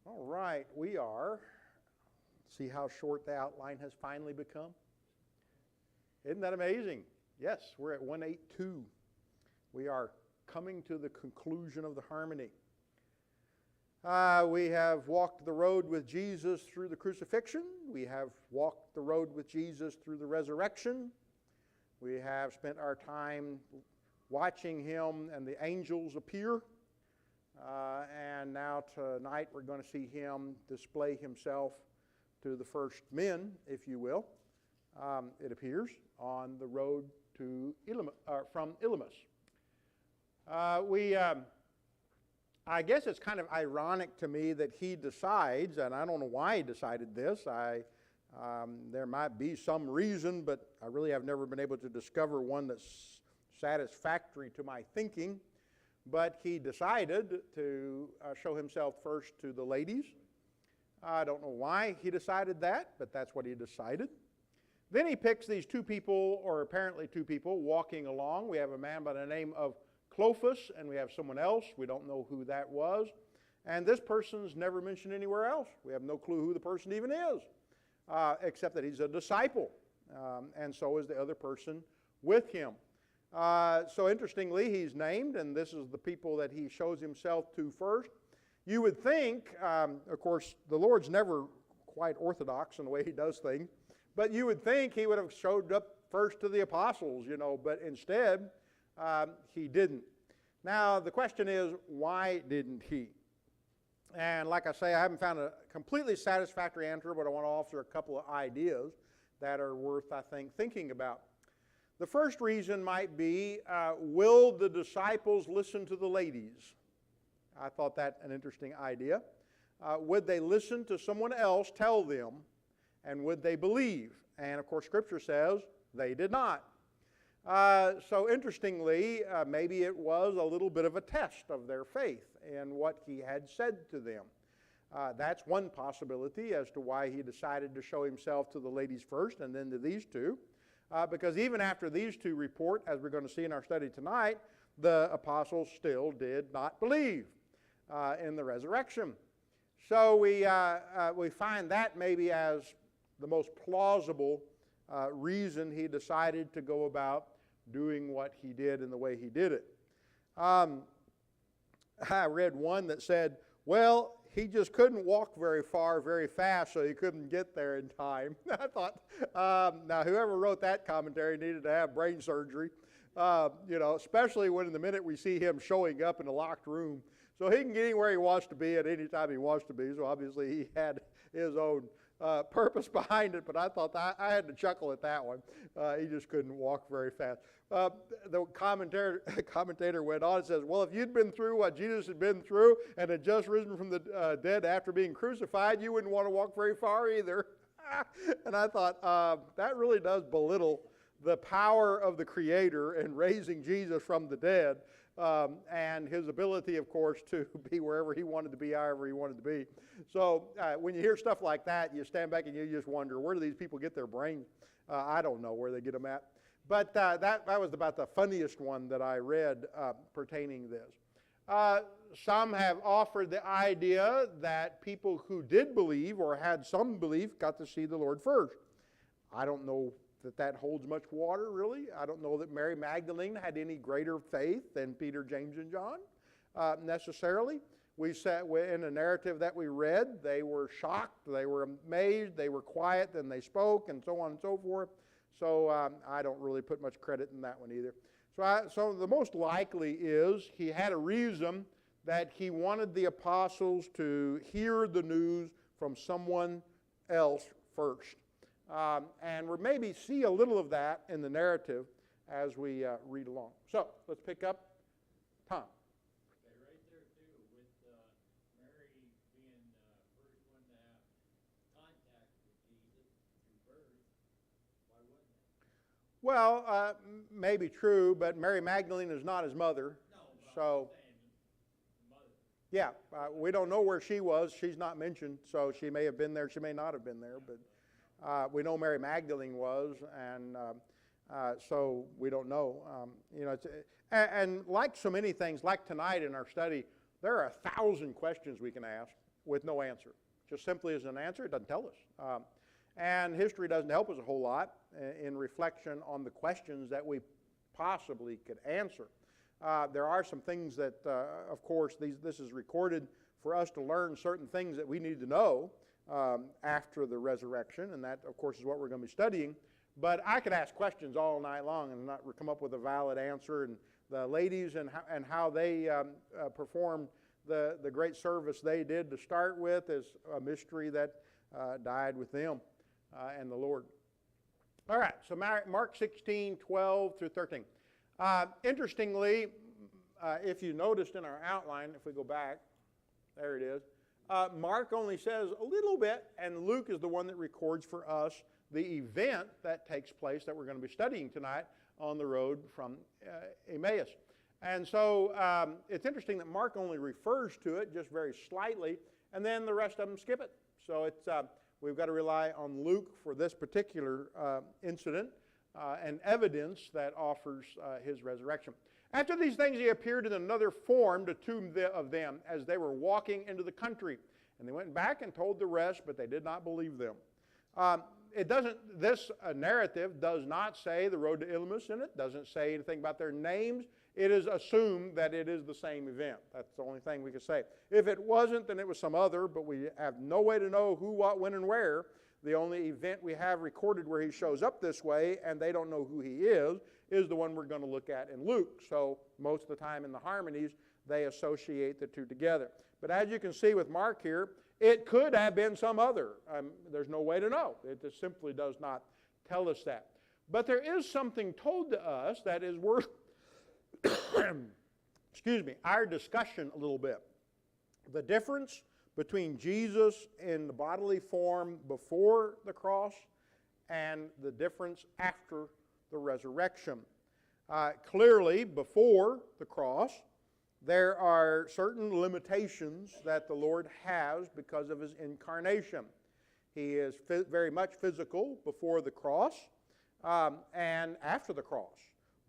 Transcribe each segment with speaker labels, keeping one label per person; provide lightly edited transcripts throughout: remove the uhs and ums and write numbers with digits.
Speaker 1: All right, we are. See how short the outline has finally become? Isn't that amazing? Yes, we're at 182. We are coming to the conclusion of the harmony. We have walked the road with Jesus through the crucifixion. We have walked the road with Jesus through the resurrection. We have spent our time watching him and the angels appear. And now tonight we're going to see him display himself to the first men, if you will. It appears on the road to from Elymas. I guess it's kind of ironic to me that he decides, and I don't know why he decided this. There might be some reason, but I really have never been able to discover one that's satisfactory to my thinking. But he decided to show himself first to the ladies. I don't know why he decided that, but that's what he decided. Then he picks these two people, or apparently two people, walking along. We have a man by the name of Clopas, and we have someone else. We don't know who that was. And this person's never mentioned anywhere else. We have no clue who the person even is, except that he's a disciple, and so is the other person with him. So interestingly, he's named, and this is the people that he shows himself to first. You would think, of course, the Lord's never quite orthodox in the way he does things, but you would think he would have showed up first to the apostles, but instead, he didn't. Now, the question is, why didn't he? And like I say, I haven't found a completely satisfactory answer, but I want to offer a couple of ideas that are worth, I think, thinking about. The first reason might be, will the disciples listen to the ladies? I thought that an interesting idea. Would they listen to someone else tell them, and would they believe? And of course, Scripture says they did not. So interestingly, maybe it was a little bit of a test of their faith in what he had said to them. That's one possibility as to why he decided to show himself to the ladies first and then to these two. Because even after these two report, as we're going to see in our study tonight, the apostles still did not believe in the resurrection. So we find that maybe as the most plausible reason he decided to go about doing what he did in the way he did it. I read one that said, well, he just couldn't walk very far, very fast, so he couldn't get there in time. I thought, now whoever wrote that commentary needed to have brain surgery, especially when in the minute we see him showing up in a locked room. So he can get anywhere he wants to be at any time he wants to be, so obviously he had his own purpose behind it, but I thought I had to chuckle at that one. He just couldn't walk very fast. The commentator went on and says, well, if you'd been through what Jesus had been through and had just risen from the dead after being crucified, you wouldn't want to walk very far either. And I thought, that really does belittle the power of the Creator in raising Jesus from the dead, and his ability, of course, to be wherever he wanted to be, however he wanted to be. So when you hear stuff like that, you stand back and you just wonder, where do these people get their brains? I don't know where they get them at. But that was about the funniest one that I read pertaining this. Some have offered the idea that people who did believe or had some belief got to see the Lord first. I don't know that holds much water, really. I don't know that Mary Magdalene had any greater faith than Peter, James, and John, necessarily. We said in the narrative that we read, they were shocked, they were amazed, they were quiet, then they spoke, and so on and so forth. So I don't really put much credit in that one either. So the most likely is he had a reason that he wanted the apostles to hear the news from someone else first. And we'll maybe see a little of that in the narrative as we read along. So let's pick up Tom.
Speaker 2: Okay, right there too, with Mary being the first one to have contact with Jesus through birth, why wouldn't it?
Speaker 1: Well, maybe true, but Mary Magdalene is not his mother.
Speaker 2: No, but
Speaker 1: so
Speaker 2: I'm saying mother.
Speaker 1: yeah, we don't know where she was. She's not mentioned, so she may have been there, she may not have been there, but we know Mary Magdalene was, and so we don't know. And like so many things, like tonight in our study, there are 1,000 questions we can ask. with no answer. Just simply as an answer, it doesn't tell us. And history doesn't help us a whole lot in reflection on the questions that we possibly could answer. There are some things that, of course, this is recorded for us to learn certain things that we need to know after the resurrection, and that, of course, is what we're going to be studying. But I could ask questions all night long and not come up with a valid answer. And the ladies and how they performed the great service they did to start with is a mystery that died with them and the Lord. All right, so Mark 16, 12 through 13. Interestingly, if you noticed in our outline, if we go back, there it is, Mark only says a little bit, and Luke is the one that records for us the event that takes place that we're going to be studying tonight on the road from Emmaus. And so it's interesting that Mark only refers to it just very slightly, and then the rest of them skip it. So it's we've got to rely on Luke for this particular incident and evidence that offers his resurrection. After these things, he appeared in another form to two of them as they were walking into the country. And they went back and told the rest, but they did not believe them. This narrative does not say the road to Emmaus in it, doesn't say anything about their names. It is assumed that it is the same event. That's the only thing we can say. If it wasn't, then it was some other, but we have no way to know who, what, when, and where. The only event we have recorded where he shows up this way and they don't know who he is the one we're going to look at in Luke. So most of the time in the harmonies, they associate the two together. But as you can see with Mark here, it could have been some other. There's no way to know. It just simply does not tell us that. But there is something told to us that is worth our discussion a little bit. The difference between Jesus in the bodily form before the cross and the difference after the resurrection. Clearly, before the cross, there are certain limitations that the Lord has because of his incarnation. He is very much physical before the cross and after the cross.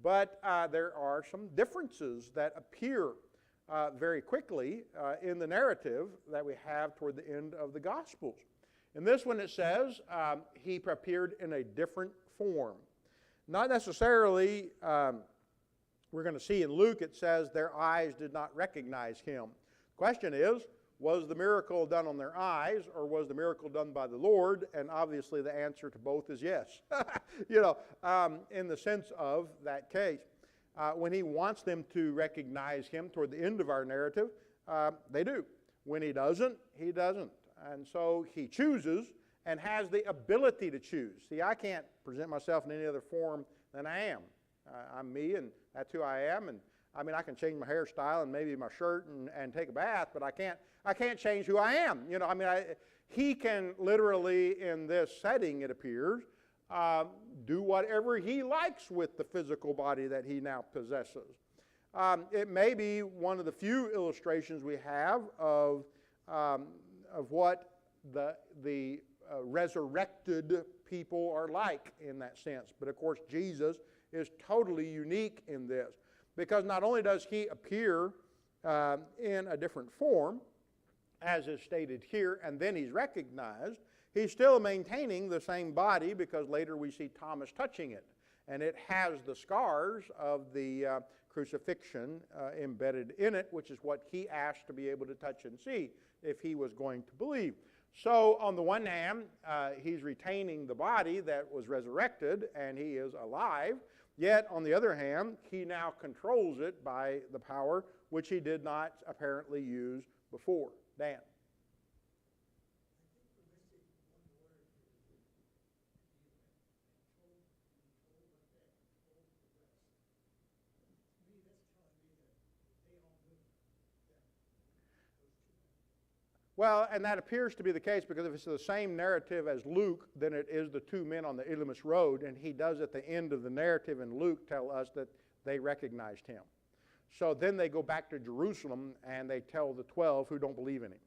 Speaker 1: But there are some differences that appear very quickly in the narrative that we have toward the end of the Gospels. In this one it says he appeared in a different form. Not necessarily, we're going to see in Luke it says their eyes did not recognize him. The question is, was the miracle done on their eyes or was the miracle done by the Lord? And obviously the answer to both is yes. In the sense of that case. When he wants them to recognize him toward the end of our narrative, they do. When he doesn't, he doesn't. And so he chooses and has the ability to choose. See, I can't present myself in any other form than I am. I'm me, and that's who I am. And I mean, I can change my hairstyle and maybe my shirt and take a bath, but I can't change who I am. He can literally, in this setting, it appears, do whatever he likes with the physical body that he now possesses. It may be one of the few illustrations we have of what the resurrected people are like in that sense. But of course, Jesus is totally unique in this because not only does he appear in a different form, as is stated here, and then he's recognized, he's still maintaining the same body because later we see Thomas touching it. And it has the scars of the crucifixion embedded in it, which is what he asked to be able to touch and see if he was going to believe. So on the one hand, he's retaining the body that was resurrected and he is alive. Yet on the other hand, he now controls it by the power which he did not apparently use before. Dan. Well, and that appears to be the case because if it's the same narrative as Luke, then it is the two men on the Emmaus road, and he does at the end of the narrative in Luke tell us that they recognized him. So then they go back to Jerusalem and they tell the 12 who don't believe in him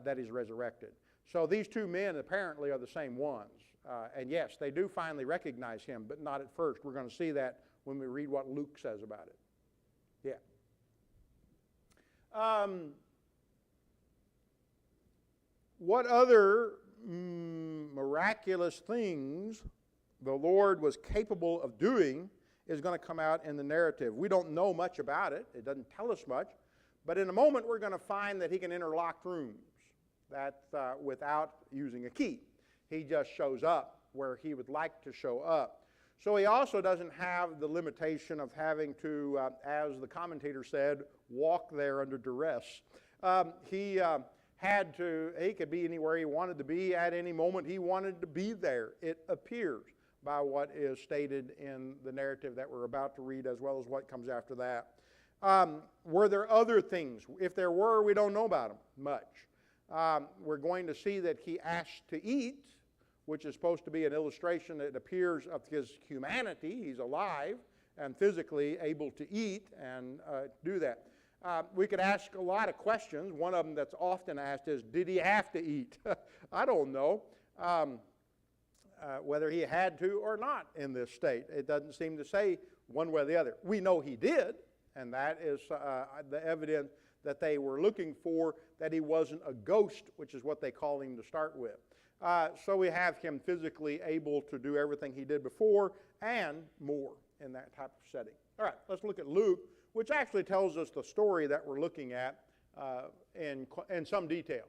Speaker 1: that he's resurrected. So these two men apparently are the same ones. And yes, they do finally recognize him, but not at first. We're going to see that when we read what Luke says about it. Yeah. what other miraculous things the Lord was capable of doing is going to come out in the narrative. We don't know much about it. It doesn't tell us much. But in a moment, we're going to find that he can enter locked rooms without using a key. He just shows up where he would like to show up. So he also doesn't have the limitation of having to, as the commentator said, walk there under duress. He could be anywhere he wanted to be at any moment he wanted to be there. It appears by what is stated in the narrative that we're about to read, as well as what comes after that. Were there other things? If there were, we don't know about them much. We're going to see that he asked to eat, which is supposed to be an illustration that appears of his humanity. He's alive and physically able to eat and do that. We could ask a lot of questions. One of them that's often asked is, did he have to eat? I don't know whether he had to or not in this state. It doesn't seem to say one way or the other. We know he did, and that is the evidence that they were looking for, that he wasn't a ghost, which is what they call him to start with. So we have him physically able to do everything he did before and more in that type of setting. All right, let's look at Luke, which actually tells us the story that we're looking at in some detail.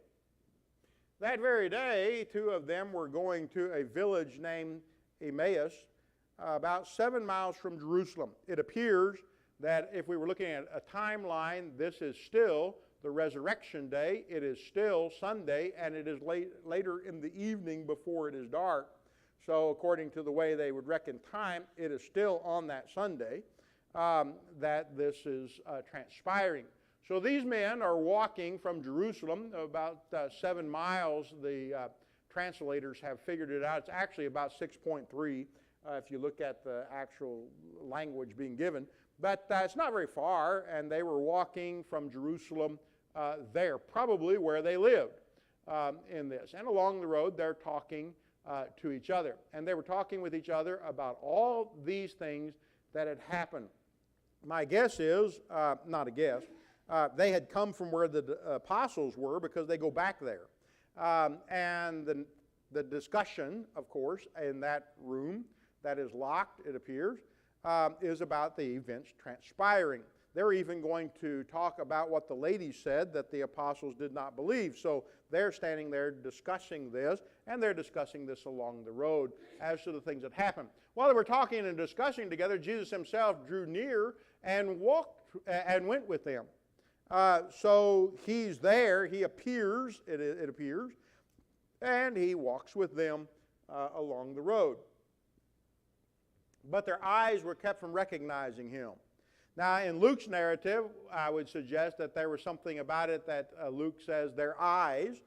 Speaker 1: That very day, two of them were going to a village named Emmaus, about 7 miles from Jerusalem. It appears that if we were looking at a timeline, this is still the resurrection day. It is still Sunday, and it is later in the evening before it is dark. So according to the way they would reckon time, it is still on that Sunday that this is transpiring. So these men are walking from Jerusalem about 7 miles. The translators have figured it out. It's actually about 6.3 if you look at the actual language being given. But it's not very far, and they were walking from Jerusalem there, probably where they lived in this. And along the road, they're talking to each other. And they were talking with each other about all these things that had happened. My guess is, not a guess, they had come from where the apostles were, because they go back there. And the discussion, of course, in that room that is locked, it appears, is about the events transpiring. They're even going to talk about what the ladies said that the apostles did not believe. So they're standing there discussing this, and they're discussing this along the road as to the things that happened. While they were talking and discussing together, Jesus himself drew near and walked and went with them. So he's there, he appears, it appears, and he walks with them along the road. But their eyes were kept from recognizing him. Now, in Luke's narrative, I would suggest that there was something about it that Luke says their eyes.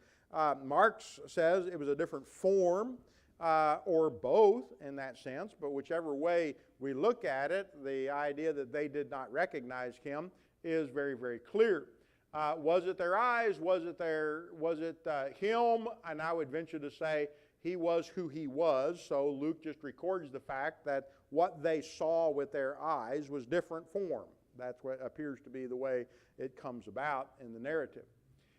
Speaker 1: Mark's says it was a different form, or both in that sense, but whichever way we look at it, the idea that they did not recognize him is very, very clear. Was it their eyes? Was it him? And I would venture to say he was who he was, so Luke just records the fact that what they saw with their eyes was different form. That's what appears to be the way it comes about in the narrative.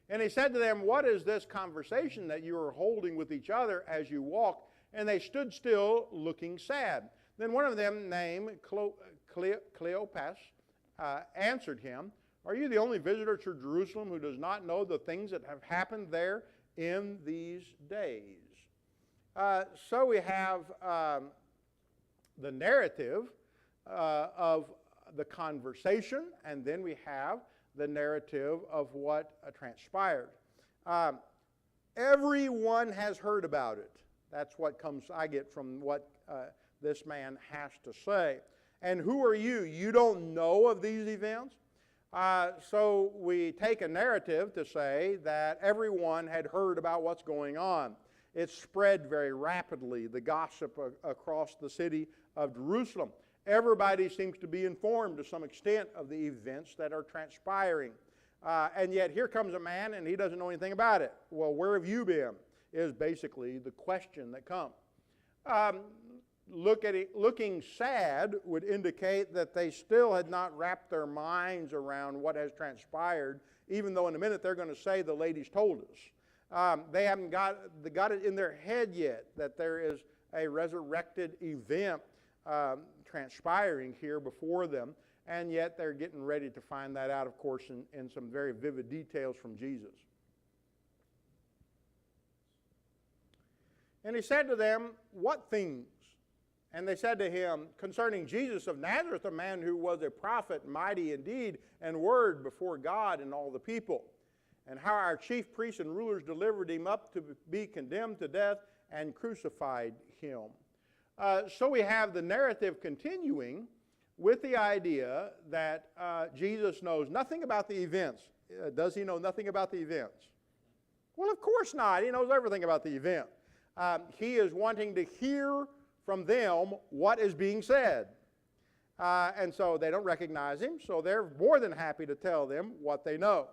Speaker 1: And he said to them, "What is this conversation that you are holding with each other as you walk?" And they stood still, looking sad. Then one of them, named Cleopas, answered him, "Are you the only visitor to Jerusalem who does not know the things that have happened there in these days?" So we have the narrative of the conversation, and then we have the narrative of what transpired. Everyone has heard about it. That's what I get from what this man has to say. And who are you? You don't know of these events? So we take a narrative to say that everyone had heard about what's going on. It spread very rapidly, the gossip across the city of Jerusalem. Everybody seems to be informed to some extent of the events that are transpiring. And yet here comes a man and he doesn't know anything about it. Well, where have you been? Is basically the question that comes. Looking sad would indicate that they still had not wrapped their minds around what has transpired, even though in a minute they're going to say the ladies told us. They haven't got it in their head yet that there is a resurrected event transpiring here before them, and yet they're getting ready to find that out, of course, in some very vivid details from Jesus. And he said to them, "What things?" And they said to him, "Concerning Jesus of Nazareth, a man who was a prophet, mighty in deed and word before God and all the people, and how our chief priests and rulers delivered him up to be condemned to death and crucified him." So we have the narrative continuing with the idea that Jesus knows nothing about the events. Does he know nothing about the events? Well, of course not. He knows everything about the event. He is wanting to hear from them what is being said. And so they don't recognize him, so they're more than happy to tell them what they know.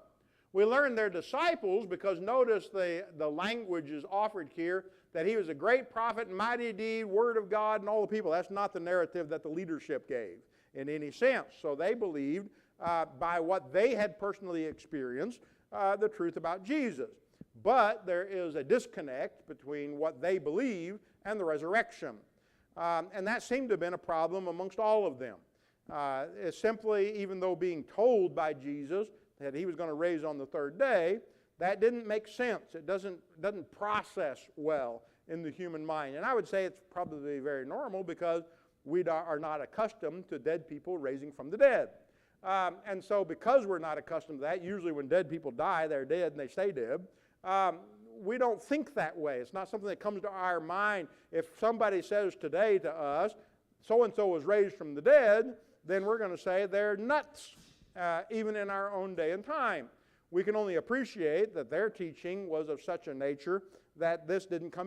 Speaker 1: We learn they're disciples because notice the language is offered here, that he was a great prophet, mighty deed, word of God, and all the people. That's not the narrative that the leadership gave in any sense. So they believed by what they had personally experienced the truth about Jesus. But there is a disconnect between what they believe and the resurrection. And that seemed to have been a problem amongst all of them. It's simply, even though being told by Jesus that he was going to raise on the third day, that didn't make sense. It doesn't process well in the human mind. And I would say it's probably very normal because we are not accustomed to dead people raising from the dead. And so because we're not accustomed to that, usually when dead people die, they're dead and they stay dead. We don't think that way. It's not something that comes to our mind. If somebody says today to us, so-and-so was raised from the dead, then we're going to say they're nuts, even in our own day and time. We can only appreciate that their teaching was of such a nature that this didn't come